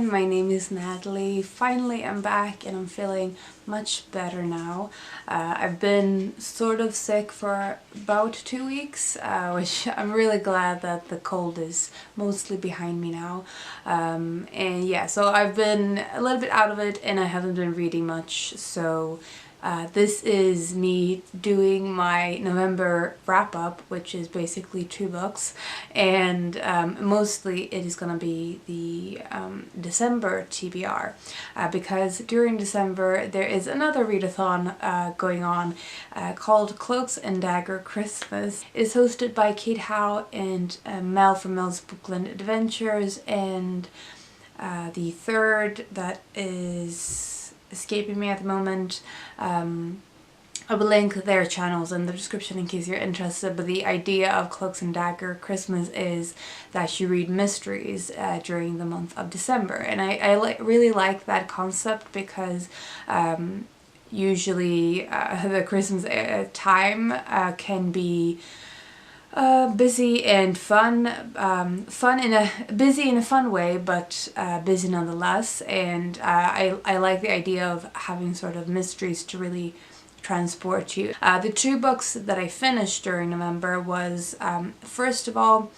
everyone, my name is Natalie. Finally I'm back and I'm feeling much better now. I've been sort of sick for about 2 weeks, which I'm really glad that the cold is mostly behind me now. And yeah, so I've been a little bit out of it and I haven't been reading much, so this is me doing my November wrap-up, which is basically 2 books, and mostly it is going to be the December TBR, because during December there is another readathon going on called Cloaks and Dagger Christmas. It's hosted by Kate Howe and Mel from Mel's Bookland Adventures, and the third that is escaping me at the moment. I will link their channels in the description in case you're interested, but the idea of Cloaks and Dagger Christmas is that you read mysteries during the month of December, and I really like that concept because usually the Christmas time can be busy and fun, busy in a fun way, but busy nonetheless. And I like the idea of having sort of mysteries to really transport you. The 2 books that I finished during November was first of all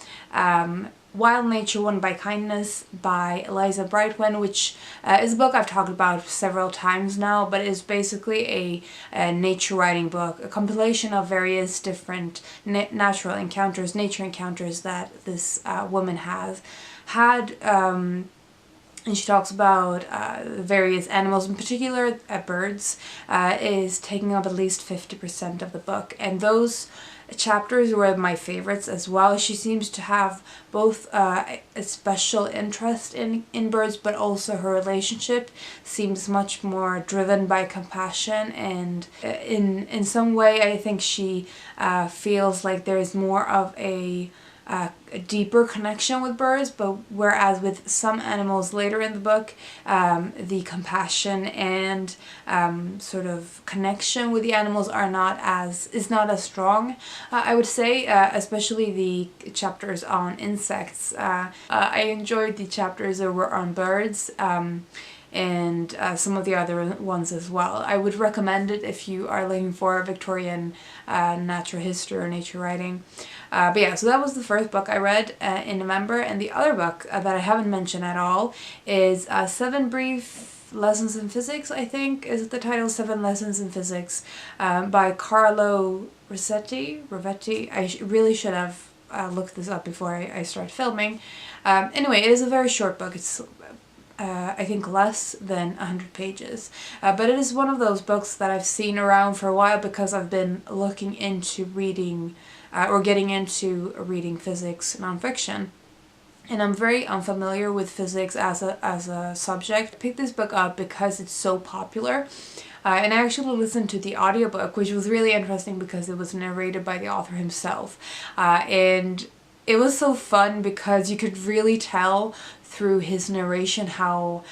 Wild Nature Won by Kindness by Eliza Brightwin, which is a book I've talked about several times now, but is basically a nature writing book, a compilation of various different natural encounters, nature encounters that this woman has had. And she talks about various animals, in particular birds, is taking up at least 50% of the book, and those chapters were my favorites as well. She seems to have both a special interest in birds, but also her relationship seems much more driven by compassion, and in some way I think she feels like there is more of a deeper connection with birds, but whereas with some animals later in the book, the compassion and sort of connection with the animals is not as strong, I would say, especially the chapters on insects. I enjoyed the chapters that were on birds, and some of the other ones as well. I would recommend it if you are looking for Victorian natural history or nature writing. But yeah, so that was the first book I read in November, and the other book that I haven't mentioned at all is 7 Brief Lessons in Physics, I think is the title, 7 Lessons in Physics, by Carlo Rossetti. I really should have looked this up before I start filming. Anyway, it is a very short book. It's I think less than 100 pages, but it is one of those books that I've seen around for a while because I've been looking into reading or getting into reading physics nonfiction, and I'm very unfamiliar with physics as a subject. I picked this book up because it's so popular, and I actually listened to the audiobook, which was really interesting because it was narrated by the author himself, and it was so fun because you could really tell through his narration how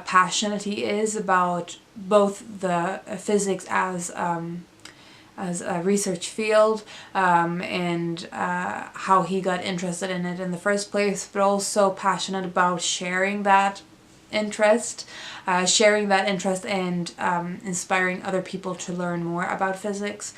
passionate he is about both the physics as a research field, and how he got interested in it in the first place, but also passionate about sharing that interest and inspiring other people to learn more about physics.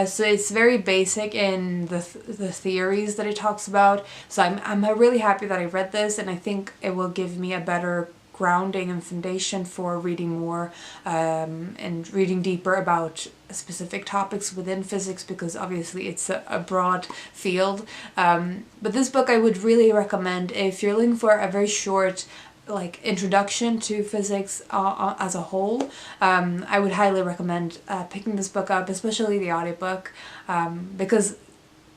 So it's very basic in the theories that it talks about. So I'm really happy that I read this, and I think it will give me a better grounding and foundation for reading more and reading deeper about specific topics within physics, because obviously it's a broad field. But this book I would really recommend if you're looking for a very short introduction to physics as a whole. I would highly recommend picking this book up, especially the audiobook, because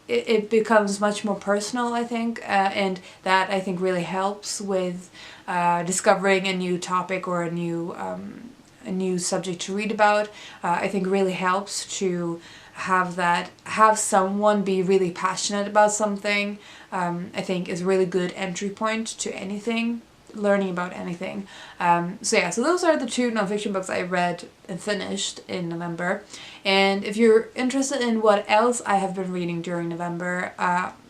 it becomes much more personal, I think, and that I think really helps with discovering a new topic or a new subject to read about. I think really helps to have someone be really passionate about something. I think is a really good entry point to anything. learning about anything. So those are the 2 nonfiction books I read and finished in November. And if you're interested in what else I have been reading during November,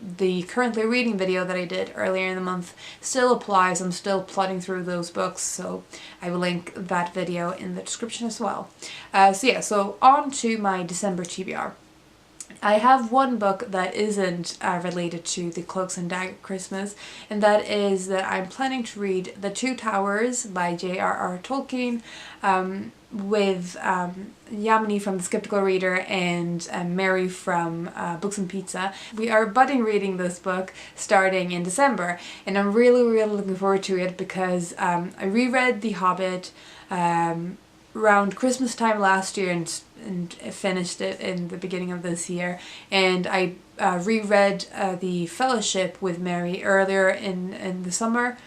the currently reading video that I did earlier in the month still applies. I'm still plodding through those books, so I will link that video in the description as well. So on to my December TBR. I have one book that isn't related to the Cloaks and Dagger Christmas, and that is that I'm planning to read The Two Towers by J.R.R. Tolkien, with Yamini from The Skeptical Reader and Mary from Books and Pizza. We are budding reading this book starting in December, and I'm really looking forward to it because I reread The Hobbit around Christmas time last year and finished it in the beginning of this year, and I reread The Fellowship with Mary earlier in the summer,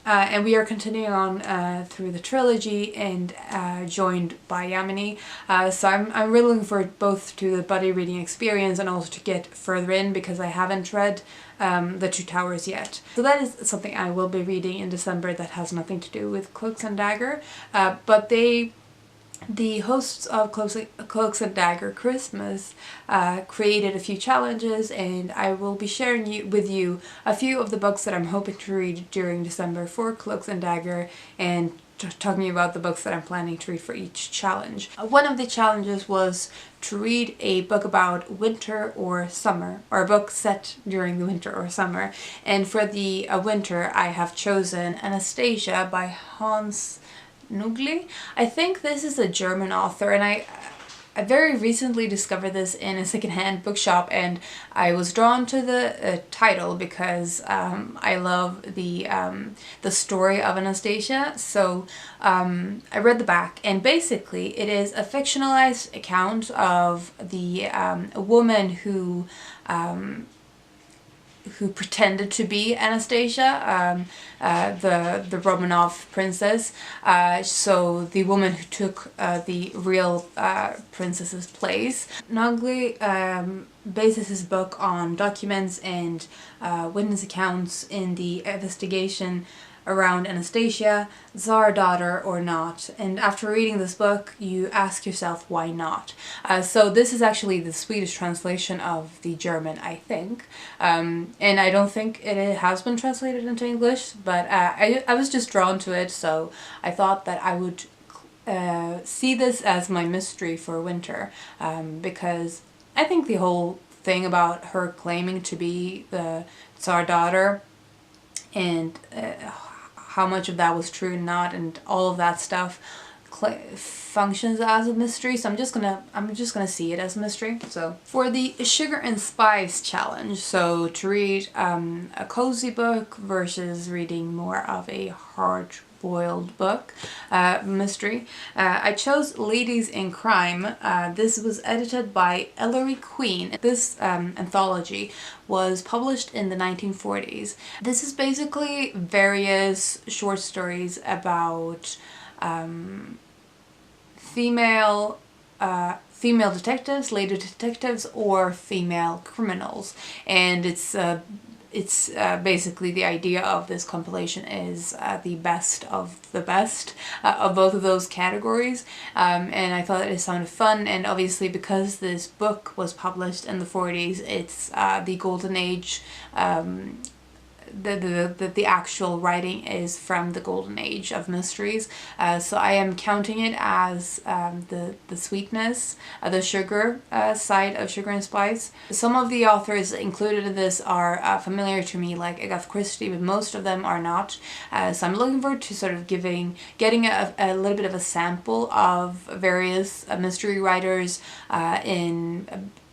and we are continuing on through the trilogy and joined by Yamini, so I'm really looking forward both to the buddy reading experience and also to get further in because I haven't read The Two Towers yet. So that is something I will be reading in December that has nothing to do with Cloaks and Dagger, but the hosts of Cloaks and Dagger Christmas created a few challenges, and I will be sharing with you a few of the books that I'm hoping to read during December for Cloaks and Dagger, and talking about the books that I'm planning to read for each challenge. One of the challenges was to read a book about winter or summer, or a book set during the winter or summer, and for the winter I have chosen Anastasia by Hans Nogly. I think this is a German author, and I very recently discovered this in a secondhand bookshop, and I was drawn to the title because I love the story of Anastasia. So I read the back, and basically it is a fictionalized account of a woman who pretended to be Anastasia, the Romanov princess. So the woman who took the real princess's place. Nogly bases his book on documents and witness accounts in the investigation around Anastasia, Tsar daughter or not. And after reading this book, you ask yourself, why not? So this is actually the Swedish translation of the German, I think. And I don't think it has been translated into English, but I was just drawn to it, so I thought that I would see this as my mystery for winter, because I think the whole thing about her claiming to be the Tsar daughter and how much of that was true and not, and all of that stuff functions as a mystery. So I'm just gonna see it as a mystery. So for the sugar and spice challenge, so to read a cozy book versus reading more of a hard-boiled book, mystery, I chose Ladies in Crime. This was edited by Ellery Queen. This anthology was published in the 1940s. This is basically various short stories about female detectives, lady detectives, or female criminals, and it's basically the idea of this compilation is the best of the best of both of those categories, and I thought it sounded fun. And obviously because this book was published in the 40s, it's the golden age. The actual writing is from the golden age of mysteries, so I am counting it as the sweetness, the sugar side of Sugar and Spice. Some of the authors included in this are familiar to me, like Agatha Christie, but most of them are not. So I'm looking forward to sort of getting a little bit of a sample of various mystery writers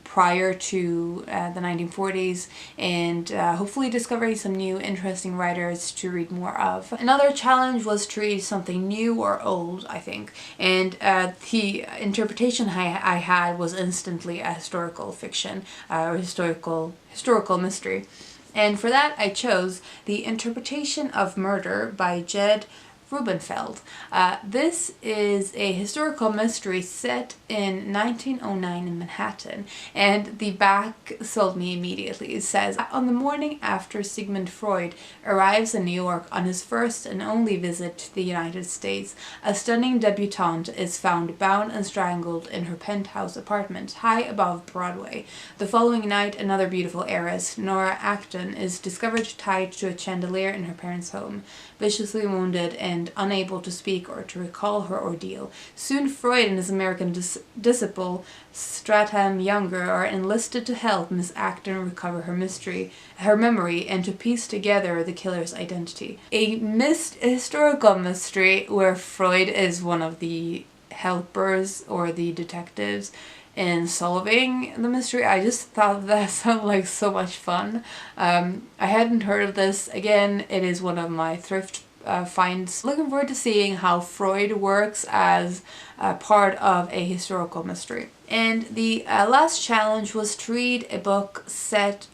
prior to the 1940s, and hopefully discovering some new interesting writers to read more of. Another challenge was to read something new or old, I think, and the interpretation I had was instantly a historical fiction, or historical mystery. And for that I chose The Interpretation of Murder by Jed Rubenfeld. This is a historical mystery set in 1909 in Manhattan, and the back sold me immediately. It says, on the morning after Sigmund Freud arrives in New York on his first and only visit to the United States, a stunning debutante is found bound and strangled in her penthouse apartment high above Broadway. The following night, another beautiful heiress, Nora Acton, is discovered tied to a chandelier in her parents' home, viciously wounded and unable to speak or to recall her ordeal. Soon Freud and his American disciple Stratham Younger are enlisted to help Miss Acton recover her memory, and to piece together the killer's identity. A historical mystery where Freud is one of the helpers or the detectives in solving the mystery. I just thought that sounded like so much fun. I hadn't heard of this. Again, it is one of my thrift finds. Looking forward to seeing how Freud works as part of a historical mystery. And the last challenge was to read a book set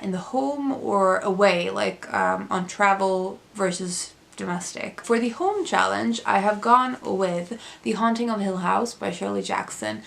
in the home or away, like on travel versus domestic. For the home challenge, I have gone with The Haunting of Hill House by Shirley Jackson.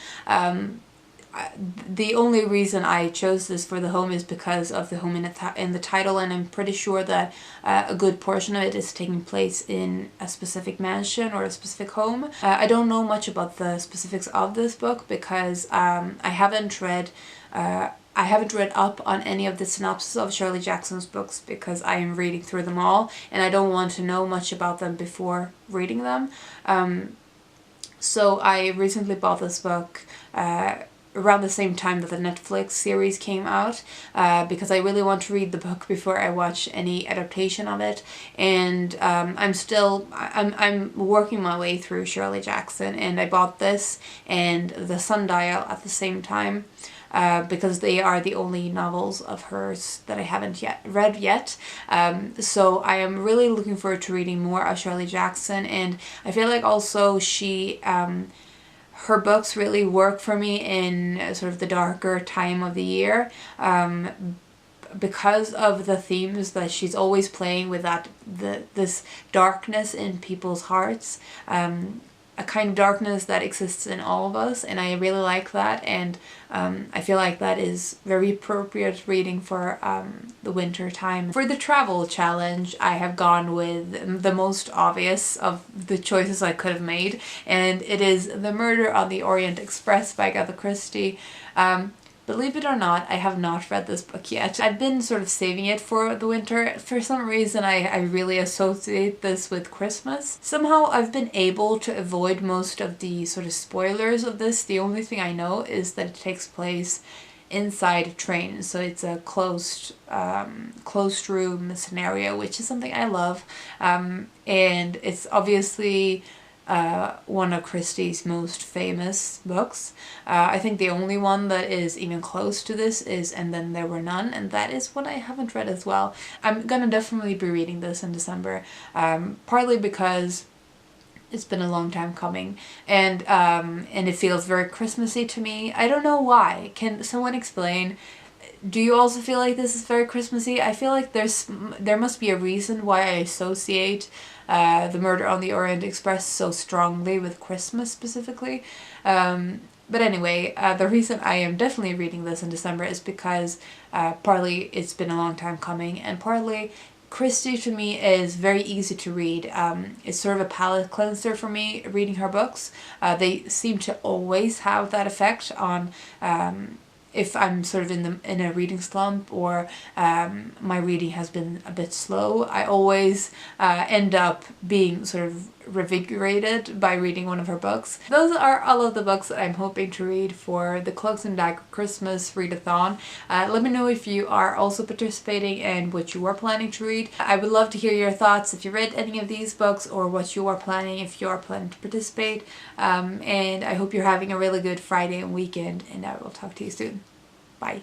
The only reason I chose this for the home is because of the home in the title, and I'm pretty sure that a good portion of it is taking place in a specific mansion or a specific home. I don't know much about the specifics of this book because I haven't read up on any of the synopses of Shirley Jackson's books because I am reading through them all and I don't want to know much about them before reading them. So I recently bought this book around the same time that the Netflix series came out because I really want to read the book before I watch any adaptation of it, and I'm working my way through Shirley Jackson, and I bought this and The Sundial at the same time because they are the only novels of hers that I haven't read yet. So I am really looking forward to reading more of Shirley Jackson, and I feel like also her books really work for me in sort of the darker time of the year because of the themes that she's always playing with, this darkness in people's hearts, a kind of darkness that exists in all of us, and I really like that, and I feel like that is very appropriate reading for the winter time. For the travel challenge, I have gone with the most obvious of the choices I could have made, and it is The Murder on the Orient Express by Agatha Christie. Believe it or not, I have not read this book yet. I've been sort of saving it for the winter. For some reason, I really associate this with Christmas. Somehow I've been able to avoid most of the sort of spoilers of this. The only thing I know is that it takes place inside a train, so it's a closed room scenario, which is something I love, and it's obviously one of Christie's most famous books. I think the only one that is even close to this is And Then There Were None, and that is one I haven't read as well. I'm gonna definitely be reading this in December, partly because it's been a long time coming, and it feels very Christmassy to me. I don't know why. Can someone explain? Do you also feel like this is very Christmassy? I feel like there must be a reason why I associate The Murder on the Orient Express so strongly with Christmas specifically. But anyway, the reason I am definitely reading this in December is because partly it's been a long time coming, and partly Christie to me is very easy to read. It's sort of a palate cleanser for me reading her books. They seem to always have that effect on if I'm sort of in a reading slump, or my reading has been a bit slow. I always end up being sort of revigorated by reading one of her books. Those are all of the books that I'm hoping to read for the Cloaks and Dagger Christmas readathon. Let me know if you are also participating and what you are planning to read. I would love to hear your thoughts if you read any of these books, or what you are planning if you are planning to participate. And I hope you're having a really good Friday and weekend, and I will talk to you soon. Bye.